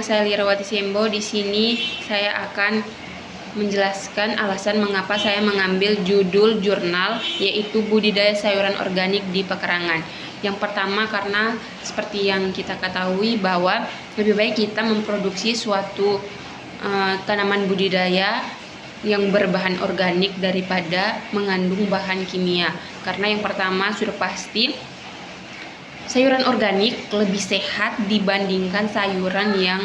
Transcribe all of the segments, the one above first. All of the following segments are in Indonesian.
saya Lirawati Sembo. Di sini saya akan menjelaskan alasan mengapa saya mengambil judul jurnal yaitu budidaya sayuran organik di pekarangan. Yang pertama karena seperti yang kita ketahui bahwa lebih baik kita memproduksi suatu tanaman budidaya yang berbahan organik daripada mengandung bahan kimia. Karena yang pertama sudah pasti sayuran organik lebih sehat dibandingkan sayuran yang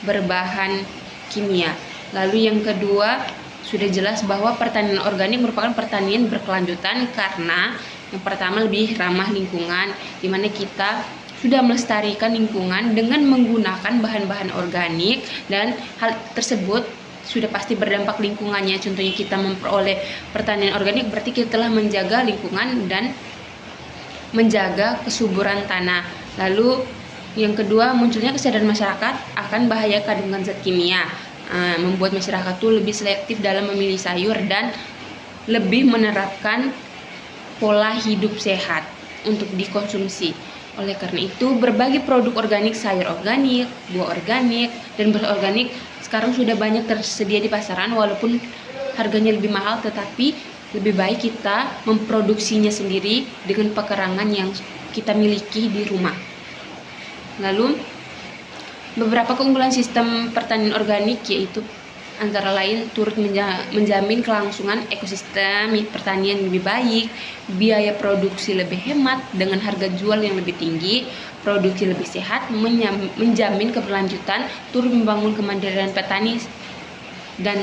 berbahan kimia. Lalu yang kedua, sudah jelas bahwa pertanian organik merupakan pertanian berkelanjutan karena yang pertama lebih ramah lingkungan, di mana kita sudah melestarikan lingkungan dengan menggunakan bahan-bahan organik, dan hal tersebut sudah pasti berdampak lingkungannya. Contohnya kita memperoleh pertanian organik berarti kita telah menjaga lingkungan dan menjaga kesuburan tanah. Lalu yang kedua, munculnya kesadaran masyarakat akan bahaya kandungan zat kimia, membuat masyarakat tuh lebih selektif dalam memilih sayur dan lebih menerapkan pola hidup sehat untuk dikonsumsi. Oleh karena itu, berbagai produk organik, sayur organik, buah organik, dan beras organik sekarang sudah banyak tersedia di pasaran. Walaupun harganya lebih mahal, tetapi lebih baik kita memproduksinya sendiri dengan pekarangan yang kita miliki di rumah. Lalu beberapa keunggulan sistem pertanian organik yaitu antara lain turut menjamin kelangsungan ekosistem pertanian yang lebih baik, biaya produksi lebih hemat dengan harga jual yang lebih tinggi, produksi lebih sehat, menjamin keberlanjutan, turut membangun kemandirian petani dan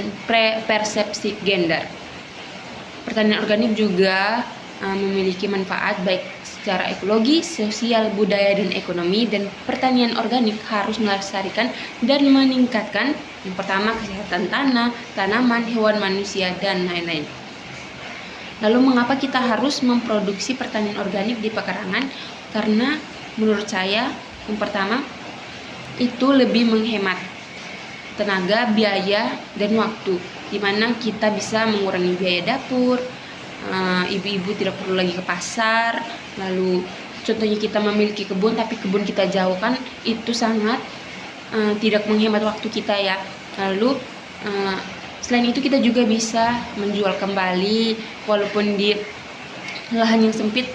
persepsi gender. Pertanian organik juga memiliki manfaat baik secara ekologi, sosial, budaya, dan ekonomi. Dan pertanian organik harus melestarikan dan meningkatkan yang pertama kesehatan tanah, tanaman, hewan, manusia, dan lain-lain. Lalu mengapa kita harus memproduksi pertanian organik di pekarangan? Karena menurut saya yang pertama itu lebih menghemat tenaga, biaya, dan waktu, dimana kita bisa mengurangi biaya dapur. Ibu-ibu tidak perlu lagi ke pasar. Lalu contohnya kita memiliki kebun tapi kebun kita jauh, kan itu sangat tidak menghemat waktu kita ya. Lalu selain itu kita juga bisa menjual kembali, walaupun di lahan yang sempit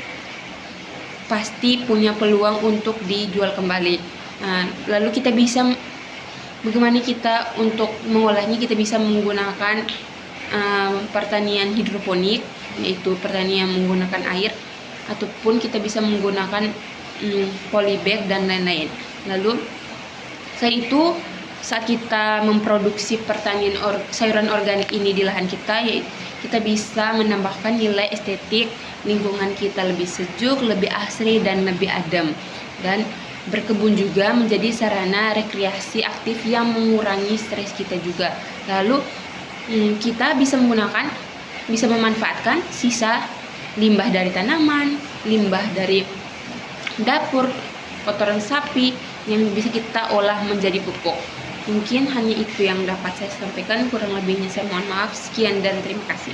pasti punya peluang untuk dijual kembali. Lalu kita bisa bagaimana kita untuk mengolahnya? Kita bisa menggunakan pertanian hidroponik, yaitu pertanian menggunakan air, ataupun kita bisa menggunakan polybag dan lain-lain. Lalu selain itu, saat kita memproduksi pertanian sayuran organik ini di lahan kita, kita bisa menambahkan nilai estetik, lingkungan kita lebih sejuk, lebih asri, dan lebih adem. Dan berkebun juga menjadi sarana rekreasi aktif yang mengurangi stres kita juga. Lalu kita bisa memanfaatkan sisa limbah dari tanaman, limbah dari dapur, kotoran sapi yang bisa kita olah menjadi pupuk. Mungkin hanya itu yang dapat saya sampaikan, kurang lebihnya saya mohon maaf. Sekian dan terima kasih.